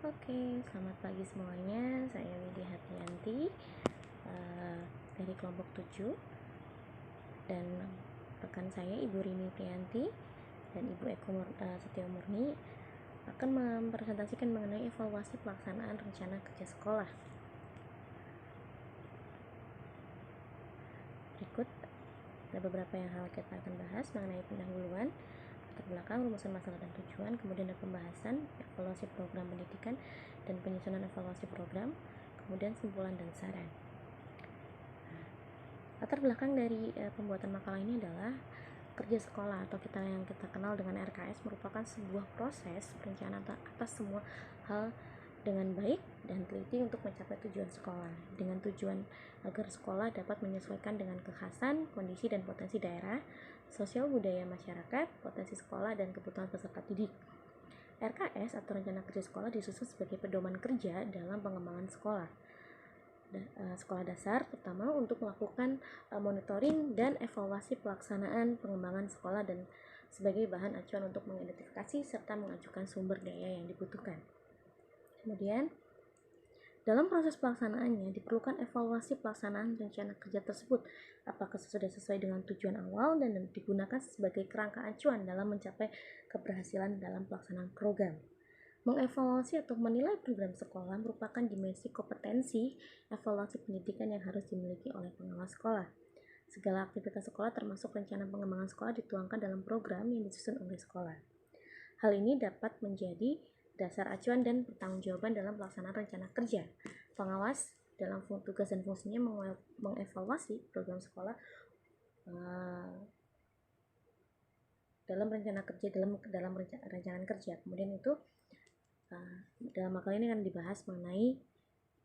Oke, selamat pagi semuanya. Saya Widya Hardianti dari kelompok 7 dan rekan saya Ibu Rini Priyanti dan Ibu Setio Murni akan mempresentasikan mengenai evaluasi pelaksanaan rencana kerja sekolah. Berikut ada beberapa hal kita akan bahas mengenai pendahuluan, latar belakang, rumusan masalah dan tujuan, kemudian ada pembahasan evaluasi program pendidikan dan penyusunan evaluasi program, kemudian simpulan dan saran. Latar belakang dari pembuatan makalah ini adalah kerja sekolah atau yang kita kenal dengan RKS merupakan sebuah proses perencanaan atas semua hal dengan baik dan teliti untuk mencapai tujuan sekolah, dengan tujuan agar sekolah dapat menyesuaikan dengan kekhasan, kondisi dan potensi daerah, sosial budaya masyarakat, potensi sekolah dan kebutuhan peserta didik. RKS atau rencana kerja sekolah disusun sebagai pedoman kerja dalam pengembangan sekolah dasar, terutama untuk melakukan monitoring dan evaluasi pelaksanaan pengembangan sekolah dan sebagai bahan acuan untuk mengidentifikasi serta mengajukan sumber daya yang dibutuhkan. Kemudian, dalam proses pelaksanaannya diperlukan evaluasi pelaksanaan rencana kerja tersebut, apakah sudah sesuai dengan tujuan awal dan digunakan sebagai kerangka acuan dalam mencapai keberhasilan dalam pelaksanaan program. Mengevaluasi atau menilai program sekolah merupakan dimensi kompetensi evaluasi pendidikan yang harus dimiliki oleh pengawas sekolah. Segala aktivitas sekolah termasuk rencana pengembangan sekolah dituangkan dalam program yang disusun oleh sekolah. Hal ini dapat menjadi dasar acuan dan pertanggungjawaban dalam pelaksanaan rencana kerja. Pengawas dalam tugas dan fungsinya mengevaluasi program sekolah dalam rencana kerja dalam rancangan kerja. Kemudian itu dalam makalah ini akan dibahas mengenai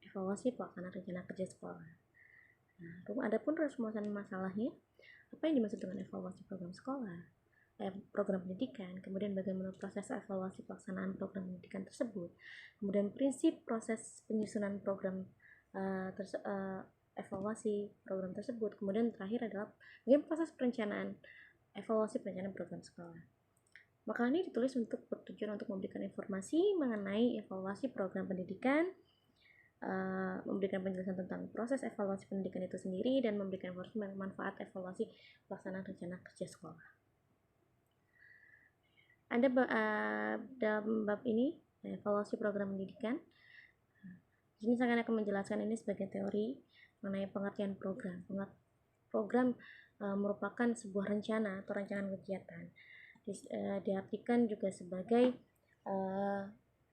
evaluasi pelaksanaan rencana kerja sekolah. Adapun rumusan masalahnya, apa yang dimaksud dengan evaluasi program sekolah, program pendidikan, kemudian bagaimana proses evaluasi pelaksanaan program pendidikan tersebut, kemudian prinsip proses penyusunan program evaluasi program tersebut, kemudian terakhir adalah bagaimana proses evaluasi perencanaan program sekolah. Makalah ini ditulis untuk bertujuan untuk memberikan informasi mengenai evaluasi program pendidikan, memberikan penjelasan tentang proses evaluasi pendidikan itu sendiri, dan memberikan informasi manfaat evaluasi pelaksanaan rencana kerja sekolah. Ada dalam bab ini evaluasi program pendidikan. Di sini saya akan menjelaskan ini sebagai teori mengenai pengertian program. Program merupakan sebuah rencana atau rancangan kegiatan. Diartikan juga sebagai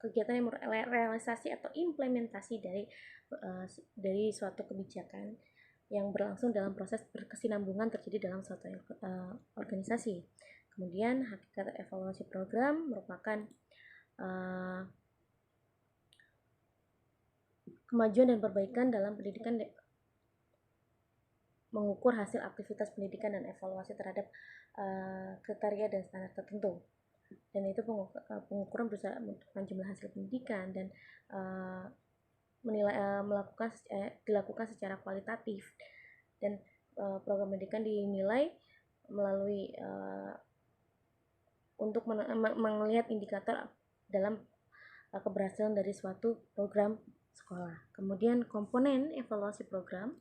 kegiatan yang realisasi atau implementasi dari suatu kebijakan yang berlangsung dalam proses berkesinambungan terjadi dalam suatu organisasi. Kemudian hakikat evaluasi program merupakan kemajuan dan perbaikan dalam pendidikan, mengukur hasil aktivitas pendidikan dan evaluasi terhadap kriteria dan standar tertentu. Dan itu pengukuran berusaha menentukan jumlah hasil pendidikan dan dilakukan secara kualitatif, dan program pendidikan dinilai melalui untuk melihat indikator dalam keberhasilan dari suatu program sekolah. Kemudian komponen evaluasi program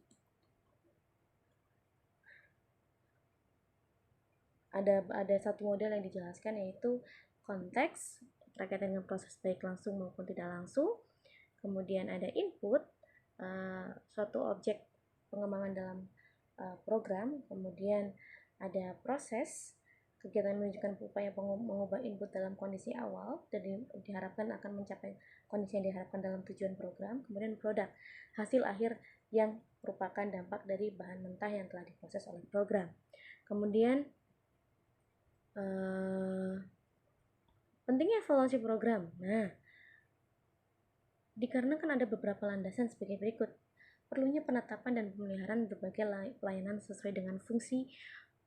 ada satu model yang dijelaskan, yaitu konteks terkait dengan proses baik langsung maupun tidak langsung. Kemudian ada input, suatu objek pengembangan dalam program. Kemudian ada proses, kegiatan menunjukkan upaya mengubah input dalam kondisi awal dan diharapkan akan mencapai kondisi yang diharapkan dalam tujuan program. Kemudian produk, hasil akhir yang merupakan dampak dari bahan mentah yang telah diproses oleh program. Kemudian pentingnya evaluasi program. Dikarenakan ada beberapa landasan sebagai berikut. Perlunya penetapan dan pemeliharaan berbagai pelayanan sesuai dengan fungsi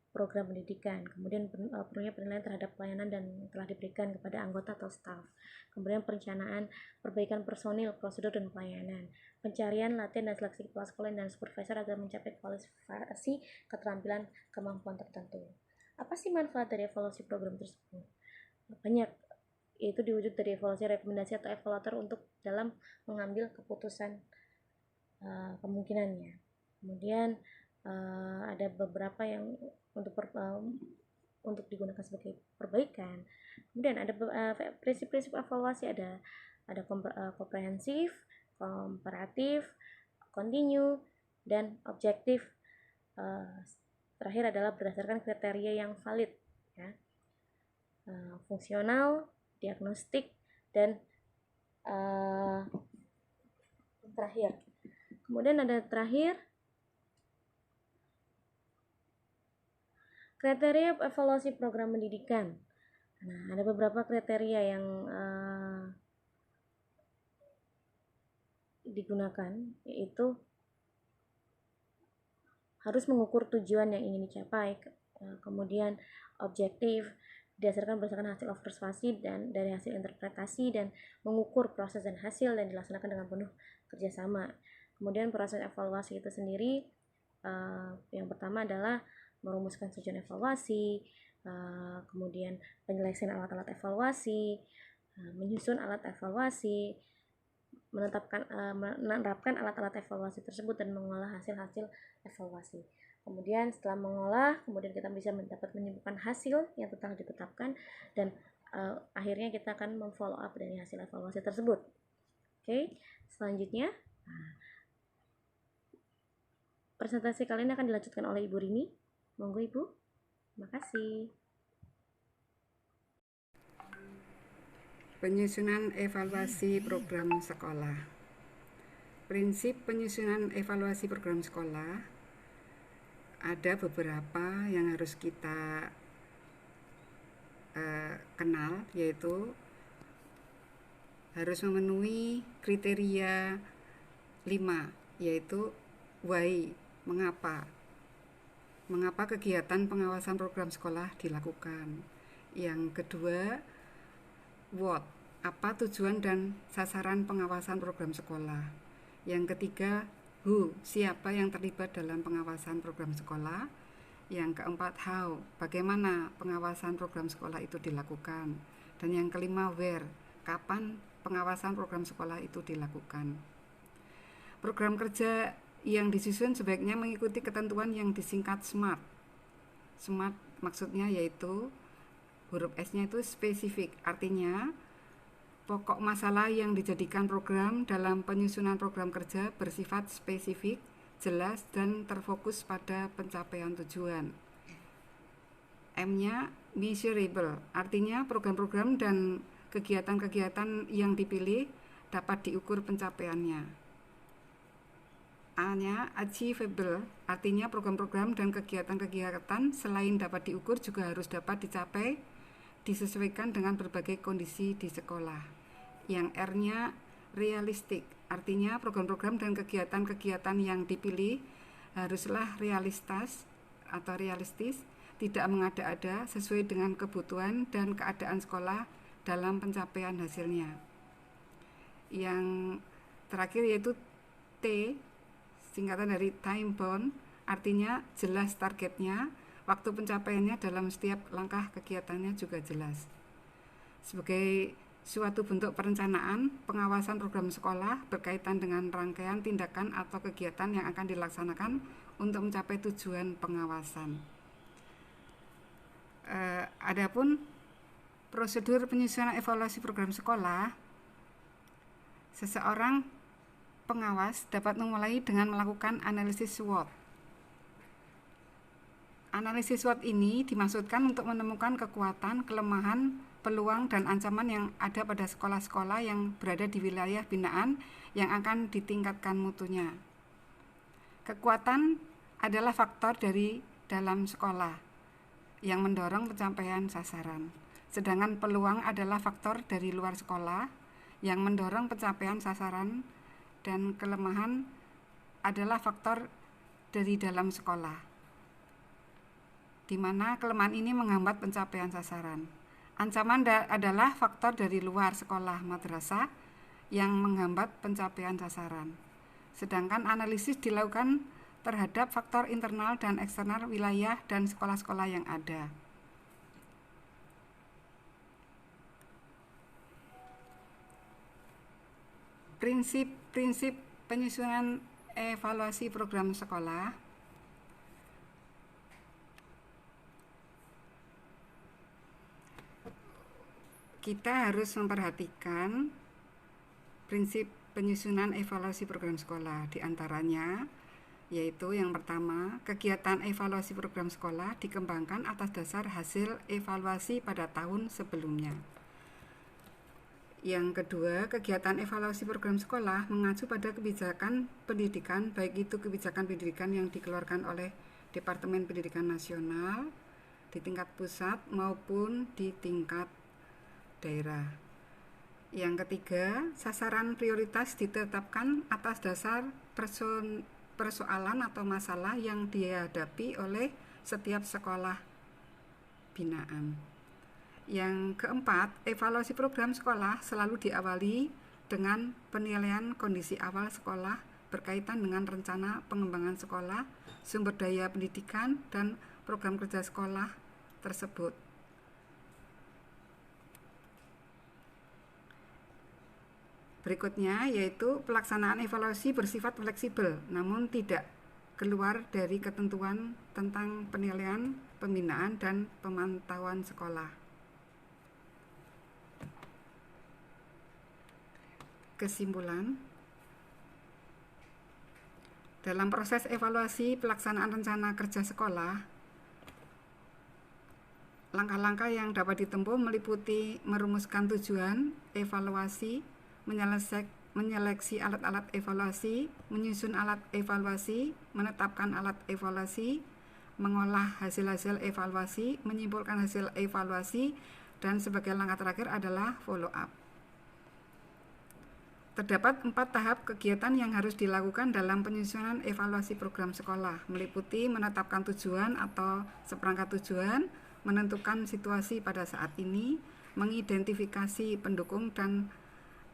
program pendidikan. Kemudian perlunya penilaian terhadap pelayanan dan telah diberikan kepada anggota atau staf. Kemudian perencanaan perbaikan personil, prosedur dan pelayanan. Pencarian, latihan dan seleksi kepala sekolah dan supervisor agar mencapai kualifikasi keterampilan kemampuan tertentu. Apa sih manfaat dari evaluasi program tersebut? Banyak. yaitu diwujud dari evaluasi rekomendasi atau evaluator untuk dalam mengambil keputusan kemungkinannya. Kemudian ada beberapa yang untuk digunakan sebagai perbaikan. Kemudian ada prinsip-prinsip evaluasi, ada komprehensif, komparatif, kontinu, dan objektif. Terakhir adalah berdasarkan kriteria yang valid, ya. Fungsional, diagnostik, dan terakhir. Kemudian ada terakhir kriteria evaluasi program pendidikan. Nah, ada beberapa kriteria yang digunakan, yaitu harus mengukur tujuan yang ingin dicapai, kemudian objektif, berdasarkan hasil observasi dan dari hasil interpretasi, dan mengukur proses dan hasil dan dilaksanakan dengan penuh kerjasama. Kemudian proses evaluasi itu sendiri, yang pertama adalah merumuskan tujuan evaluasi, kemudian penyeleksian alat-alat evaluasi, menyusun alat evaluasi, menerapkan alat-alat evaluasi tersebut dan mengolah hasil-hasil evaluasi. Kemudian setelah mengolah, kemudian kita bisa menyimpulkan hasil yang telah ditetapkan, dan akhirnya kita akan memfollow up dari hasil evaluasi tersebut. Oke, selanjutnya presentasi kali ini akan dilanjutkan oleh Ibu Rini. Monggo Ibu. Terima kasih. Penyusunan evaluasi program sekolah. Prinsip penyusunan evaluasi program sekolah ada beberapa yang harus kita kenal, yaitu harus memenuhi kriteria 5, yaitu why, mengapa kegiatan pengawasan program sekolah dilakukan. Yang kedua, what, apa tujuan dan sasaran pengawasan program sekolah. Yang ketiga, who, siapa yang terlibat dalam pengawasan program sekolah. Yang keempat, how, bagaimana pengawasan program sekolah itu dilakukan. Dan yang kelima, where, kapan pengawasan program sekolah itu dilakukan. Program kerja yang disusun sebaiknya mengikuti ketentuan yang disingkat SMART. SMART maksudnya yaitu huruf S-nya itu spesifik, artinya pokok masalah yang dijadikan program dalam penyusunan program kerja bersifat spesifik, jelas, dan terfokus pada pencapaian tujuan. M-nya measurable, artinya program-program dan kegiatan-kegiatan yang dipilih dapat diukur pencapaiannya. A-nya achievable, artinya program-program dan kegiatan-kegiatan selain dapat diukur juga harus dapat dicapai disesuaikan dengan berbagai kondisi di sekolah. Yang R-nya realistic, artinya program-program dan kegiatan-kegiatan yang dipilih haruslah realistis, tidak mengada-ada, sesuai dengan kebutuhan dan keadaan sekolah dalam pencapaian hasilnya. Yang terakhir yaitu T, singkatan dari time bound, artinya jelas targetnya, waktu pencapaiannya dalam setiap langkah kegiatannya juga jelas. Sebagai suatu bentuk perencanaan, pengawasan program sekolah berkaitan dengan rangkaian tindakan atau kegiatan yang akan dilaksanakan untuk mencapai tujuan pengawasan. Adapun prosedur penyusunan evaluasi program sekolah, seseorang pengawas dapat memulai dengan melakukan analisis SWOT. Analisis SWOT ini dimaksudkan untuk menemukan kekuatan, kelemahan, peluang, dan ancaman yang ada pada sekolah-sekolah yang berada di wilayah binaan yang akan ditingkatkan mutunya. Kekuatan adalah faktor dari dalam sekolah yang mendorong pencapaian sasaran, sedangkan peluang adalah faktor dari luar sekolah yang mendorong pencapaian sasaran, dan kelemahan adalah faktor dari dalam sekolah, di mana kelemahan ini menghambat pencapaian sasaran. Ancaman adalah faktor dari luar sekolah madrasah yang menghambat pencapaian sasaran. Sedangkan analisis dilakukan terhadap faktor internal dan eksternal wilayah dan sekolah-sekolah yang ada. prinsip-prinsip penyusunan evaluasi program sekolah. Kita harus memperhatikan prinsip penyusunan evaluasi program sekolah, diantaranya yaitu yang pertama, kegiatan evaluasi program sekolah dikembangkan atas dasar hasil evaluasi pada tahun sebelumnya. Yang kedua, kegiatan evaluasi program sekolah mengacu pada kebijakan pendidikan, baik itu kebijakan pendidikan yang dikeluarkan oleh Departemen Pendidikan Nasional di tingkat pusat maupun di tingkat daerah. Yang ketiga, sasaran prioritas ditetapkan atas dasar persoalan atau masalah yang dihadapi oleh setiap sekolah binaan. Yang keempat, evaluasi program sekolah selalu diawali dengan penilaian kondisi awal sekolah berkaitan dengan rencana pengembangan sekolah, sumber daya pendidikan, dan program kerja sekolah tersebut. Berikutnya yaitu pelaksanaan evaluasi bersifat fleksibel, namun tidak keluar dari ketentuan tentang penilaian, pembinaan, dan pemantauan sekolah. Kesimpulan, dalam proses evaluasi pelaksanaan rencana kerja sekolah, langkah-langkah yang dapat ditempuh meliputi merumuskan tujuan evaluasi, menyeleksi alat-alat evaluasi, menyusun alat evaluasi, menetapkan alat evaluasi, mengolah hasil-hasil evaluasi, menyimpulkan hasil evaluasi, dan sebagai langkah terakhir adalah follow up. Terdapat 4 tahap kegiatan yang harus dilakukan dalam penyusunan evaluasi program sekolah, meliputi menetapkan tujuan atau seperangkat tujuan, menentukan situasi pada saat ini, mengidentifikasi pendukung dan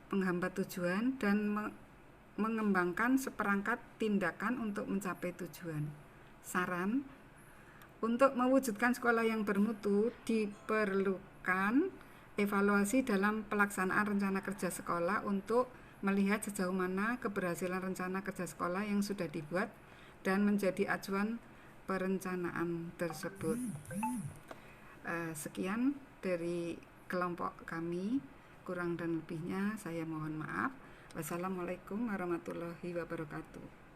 penghambat tujuan, dan mengembangkan seperangkat tindakan untuk mencapai tujuan. Saran, untuk mewujudkan sekolah yang bermutu diperlukan evaluasi dalam pelaksanaan rencana kerja sekolah untuk melihat sejauh mana keberhasilan rencana kerja sekolah yang sudah dibuat dan menjadi acuan perencanaan tersebut. Sekian dari kelompok kami. Kurang dan lebihnya saya mohon maaf. Wassalamualaikum warahmatullahi wabarakatuh.